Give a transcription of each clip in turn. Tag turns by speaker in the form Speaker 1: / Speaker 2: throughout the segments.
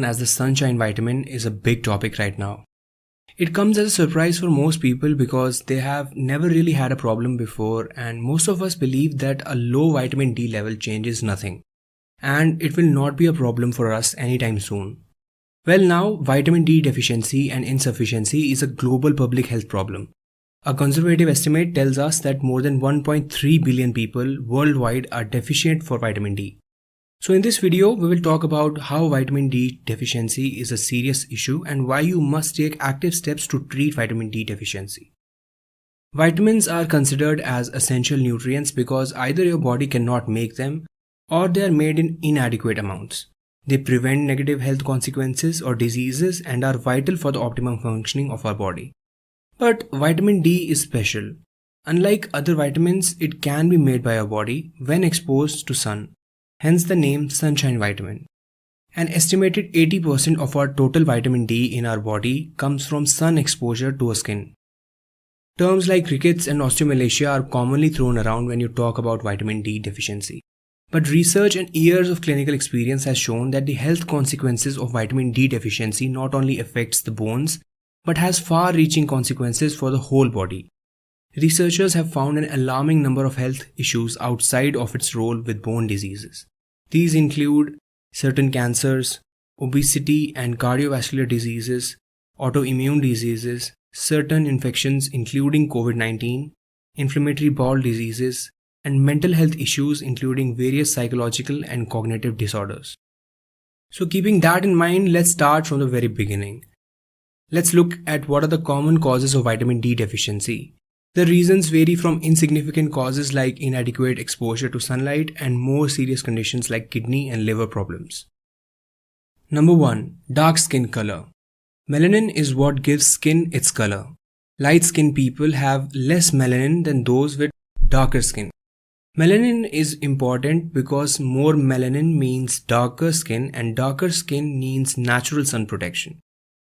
Speaker 1: known as the sunshine vitamin, is a big topic right now. It comes as a surprise for most people because they have never really had a problem before, and most of us believe that a low vitamin D level changes nothing, and it will not be a problem for us anytime soon. Well, now, vitamin D deficiency and insufficiency is a global public health problem. A conservative estimate tells us that more than 1.3 billion people worldwide are deficient for vitamin D. So in this video, we will talk about how vitamin D deficiency is a serious issue and why you must take active steps to treat vitamin D deficiency. Vitamins are considered as essential nutrients because either your body cannot make them or they are made in inadequate amounts. They prevent negative health consequences or diseases and are vital for the optimum functioning of our body. But vitamin D is special. Unlike other vitamins, it can be made by our body when exposed to sun, hence the name sunshine vitamin. An estimated 80% of our total vitamin D in our body comes from sun exposure to our skin. Terms like rickets and osteomalacia are commonly thrown around when you talk about vitamin D deficiency. But research and years of clinical experience has shown that the health consequences of vitamin D deficiency not only affects the bones, but has far-reaching consequences for the whole body. Researchers have found an alarming number of health issues outside of its role with bone diseases. These include certain cancers, obesity and cardiovascular diseases, autoimmune diseases, certain infections including COVID-19, inflammatory bowel diseases, and mental health issues including various psychological and cognitive disorders. So keeping that in mind, let's start from the very beginning. Let's look at what are the common causes of vitamin D deficiency. The reasons vary from insignificant causes like inadequate exposure to sunlight and more serious conditions like kidney and liver problems. Number 1. Dark skin color. Melanin is what gives skin its color. Light-skinned people have less melanin than those with darker skin. Melanin is important because more melanin means darker skin and darker skin means natural sun protection.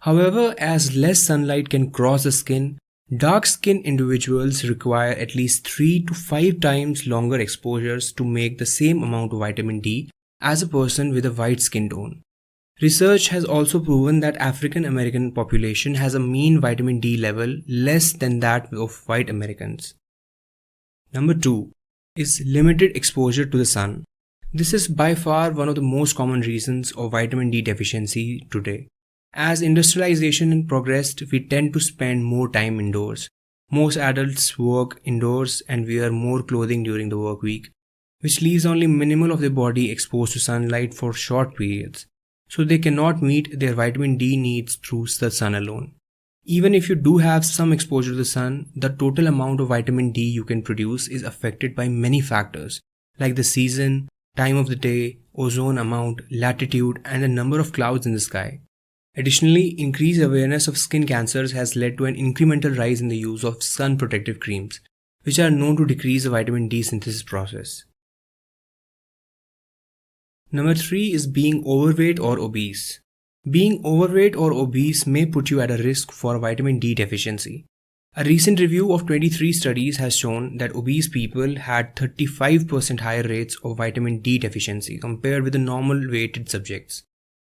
Speaker 1: However, as less sunlight can cross the skin, dark-skinned individuals require at least 3 to 5 times longer exposures to make the same amount of vitamin D as a person with a white skin tone. Research has also proven that African American population has a mean vitamin D level less than that of white Americans. Number 2 is limited exposure to the sun. This is by far one of the most common reasons of vitamin D deficiency today. As industrialization progressed, we tend to spend more time indoors. Most adults work indoors and wear more clothing during the work week, which leaves only minimal of their body exposed to sunlight for short periods, so they cannot meet their vitamin D needs through the sun alone. Even if you do have some exposure to the sun, the total amount of vitamin D you can produce is affected by many factors like the season, time of the day, ozone amount, latitude, and the number of clouds in the sky. Additionally, increased awareness of skin cancers has led to an incremental rise in the use of sun protective creams, which are known to decrease the vitamin D synthesis process. Number 3 is being overweight or obese. Being overweight or obese may put you at a risk for vitamin D deficiency. A recent review of 23 studies has shown that obese people had 35% higher rates of vitamin D deficiency compared with the normal weighted subjects.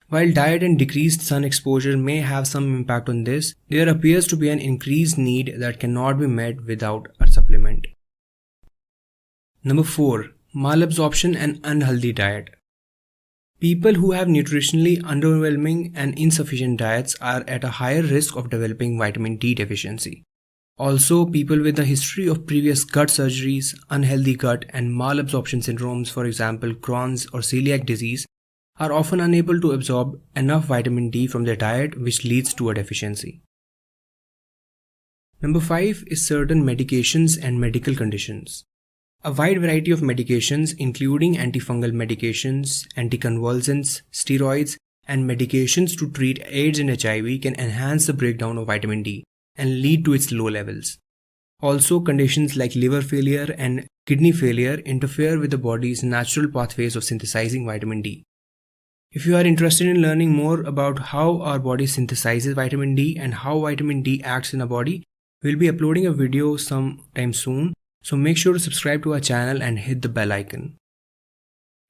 Speaker 1: While diet and decreased sun exposure may have some impact on this, there appears to be an increased need that cannot be met without a supplement. Number 4. Malabsorption and unhealthy diet. People who have nutritionally underwhelming and insufficient diets are at a higher risk of developing vitamin D deficiency. Also, people with a history of previous gut surgeries, unhealthy gut, and malabsorption syndromes, for example Crohn's or celiac disease, are often unable to absorb enough vitamin D from their diet, which leads to a deficiency. Number 5 is certain medications and medical conditions. A wide variety of medications including antifungal medications, anticonvulsants, steroids, and medications to treat AIDS and HIV can enhance the breakdown of vitamin D and lead to its low levels. Also, conditions like liver failure and kidney failure interfere with the body's natural pathways of synthesizing vitamin D. If you are interested in learning more about how our body synthesizes vitamin D and how vitamin D acts in our body, we'll be uploading a video sometime soon, so make sure to subscribe to our channel and hit the bell icon.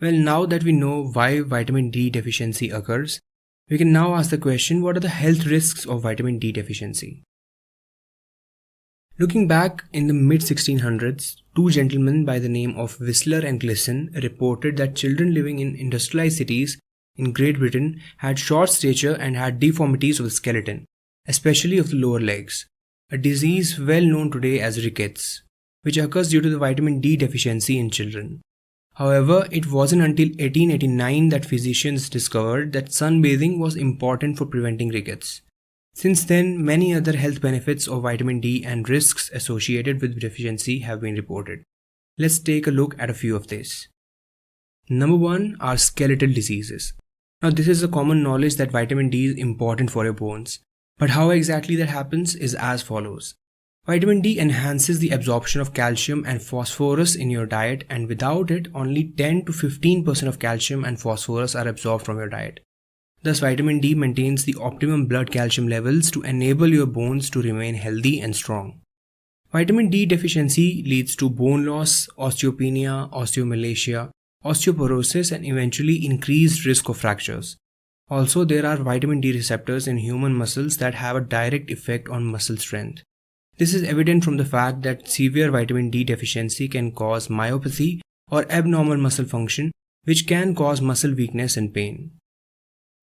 Speaker 1: Well, now that we know why vitamin D deficiency occurs, We can now ask the question, what are the health risks of vitamin D deficiency? Looking back in the mid-1600s, two gentlemen by the name of Whistler and Glisson reported that children living in industrialized cities in Great Britain had short stature and had deformities of the skeleton, especially of the lower legs, a disease well known today as rickets, which occurs due to the vitamin D deficiency in children. However, it wasn't until 1889 that physicians discovered that sunbathing was important for preventing rickets. Since then, many other health benefits of vitamin D and risks associated with deficiency have been reported. Let's take a look at a few of these. Number 1 are skeletal diseases. Now, this is a common knowledge that vitamin D is important for your bones. But how exactly that happens is as follows. Vitamin D enhances the absorption of calcium and phosphorus in your diet, and without it, only 10 to 15% of calcium and phosphorus are absorbed from your diet. Thus, vitamin D maintains the optimum blood calcium levels to enable your bones to remain healthy and strong. Vitamin D deficiency leads to bone loss, osteopenia, osteomalacia, osteoporosis, and eventually increased risk of fractures. Also, there are vitamin D receptors in human muscles that have a direct effect on muscle strength. This is evident from the fact that severe vitamin D deficiency can cause myopathy or abnormal muscle function, which can cause muscle weakness and pain.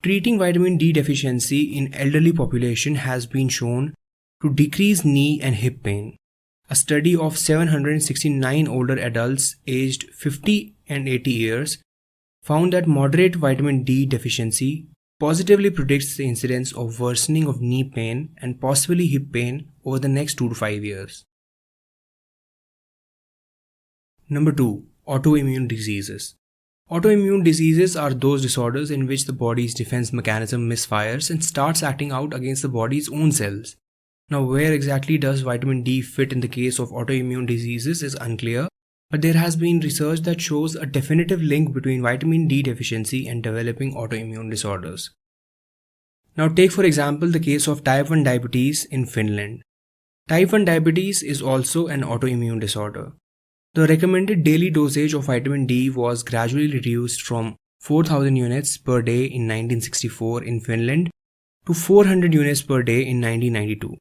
Speaker 1: Treating vitamin D deficiency in elderly population has been shown to decrease knee and hip pain. A study of 769 older adults aged 50 and 80 years found that moderate vitamin D deficiency positively predicts the incidence of worsening of knee pain and possibly hip pain over the next 2 to 5 years. Number 2. Autoimmune diseases. Autoimmune diseases are those disorders in which the body's defense mechanism misfires and starts acting out against the body's own cells. Now, where exactly does vitamin D fit in the case of autoimmune diseases is unclear, but there has been research that shows a definitive link between vitamin D deficiency and developing autoimmune disorders. Now, take for example the case of type 1 diabetes in Finland. Type 1 diabetes is also an autoimmune disorder. The recommended daily dosage of vitamin D was gradually reduced from 4,000 units per day in 1964 in Finland to 400 units per day in 1992.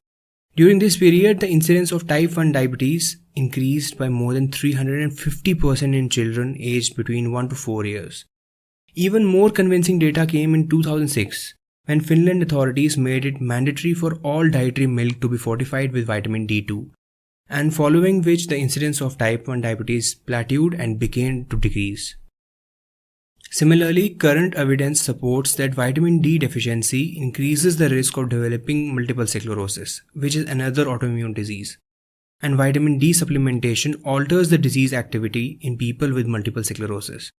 Speaker 1: During this period, the incidence of type 1 diabetes increased by more than 350% in children aged between 1 to 4 years. Even more convincing data came in 2006, when Finland authorities made it mandatory for all dietary milk to be fortified with vitamin D2, and following which the incidence of type 1 diabetes plateaued and began to decrease. Similarly, current evidence supports that vitamin D deficiency increases the risk of developing multiple sclerosis, which is another autoimmune disease, and vitamin D supplementation alters the disease activity in people with multiple sclerosis.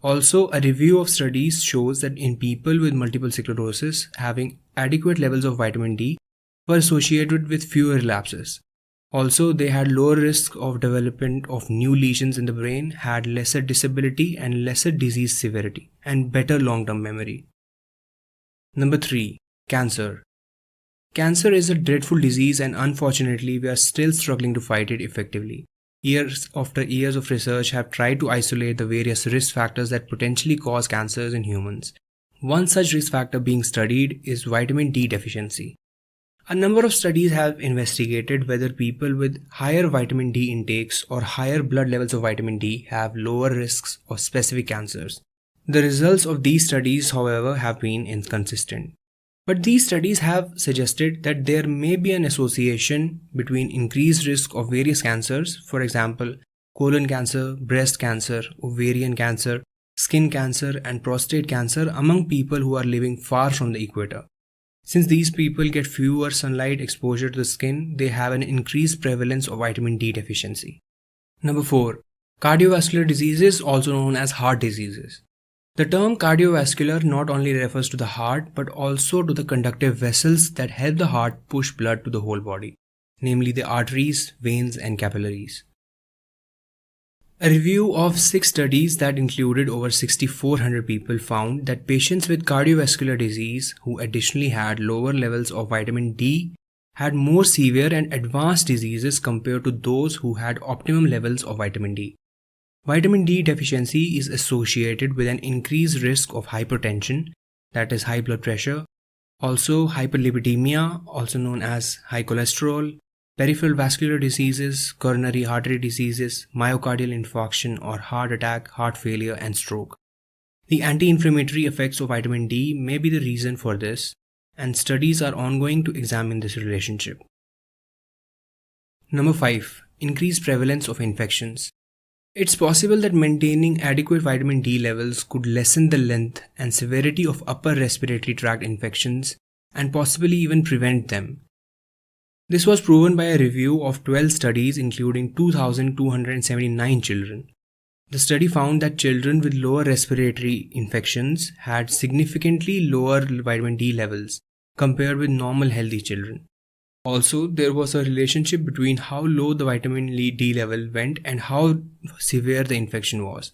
Speaker 1: Also, a review of studies shows that in people with multiple sclerosis, having adequate levels of vitamin D were associated with fewer relapses. Also, they had lower risk of development of new lesions in the brain, had lesser disability and lesser disease severity, and better long-term memory. Number 3. Cancer. Cancer is a dreadful disease, and unfortunately we are still struggling to fight it effectively. Years after years of research have tried to isolate the various risk factors that potentially cause cancers in humans. One such risk factor being studied is vitamin D deficiency. A number of studies have investigated whether people with higher vitamin D intakes or higher blood levels of vitamin D have lower risks of specific cancers. The results of these studies, however, have been inconsistent. But these studies have suggested that there may be an association between increased risk of various cancers, for example, colon cancer, breast cancer, ovarian cancer, skin cancer, and prostate cancer among people who are living far from the equator. Since these people get fewer sunlight exposure to the skin, they have an increased prevalence of vitamin D deficiency. Number 4. Cardiovascular diseases, also known as heart diseases. The term cardiovascular not only refers to the heart but also to the conductive vessels that help the heart push blood to the whole body, namely the arteries, veins, and capillaries. A review of 6 studies that included over 6,400 people found that patients with cardiovascular disease who additionally had lower levels of vitamin D had more severe and advanced diseases compared to those who had optimum levels of vitamin D. Vitamin D deficiency is associated with an increased risk of hypertension, that is high blood pressure, also hyperlipidemia, also known as high cholesterol, peripheral vascular diseases, coronary artery diseases, myocardial infarction or heart attack, heart failure, and stroke. The anti-inflammatory effects of vitamin D may be the reason for this, and studies are ongoing to examine this relationship. Number 5. Increased prevalence of infections. It's possible that maintaining adequate vitamin D levels could lessen the length and severity of upper respiratory tract infections and possibly even prevent them. This was proven by a review of 12 studies including 2,279 children. The study found that children with lower respiratory infections had significantly lower vitamin D levels compared with normal healthy children. Also, there was a relationship between how low the vitamin D level went and how severe the infection was.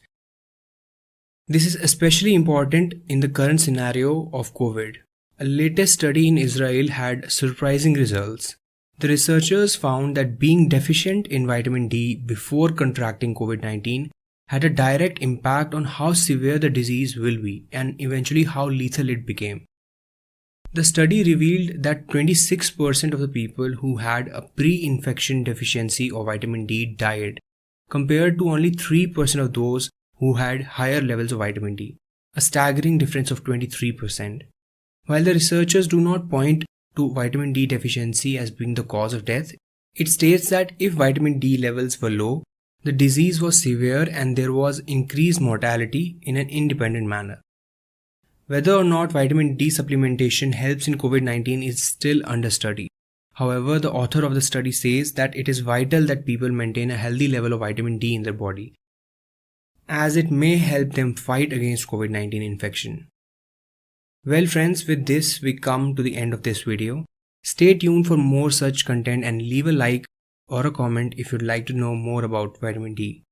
Speaker 1: This is especially important in the current scenario of COVID. A latest study in Israel had surprising results. The researchers found that being deficient in vitamin D before contracting COVID-19 had a direct impact on how severe the disease will be and eventually how lethal it became. The study revealed that 26% of the people who had a pre-infection deficiency of vitamin D died, compared to only 3% of those who had higher levels of vitamin D, a staggering difference of 23%. While the researchers do not point to vitamin D deficiency as being the cause of death, it states that if vitamin D levels were low, the disease was severe and there was increased mortality in an independent manner. Whether or not vitamin D supplementation helps in COVID-19 is still under study. However, the author of the study says that it is vital that people maintain a healthy level of vitamin D in their body, as it may help them fight against COVID-19 infection. Well friends, with this we come to the end of this video. Stay tuned for more such content and leave a like or a comment if you'd like to know more about vitamin D.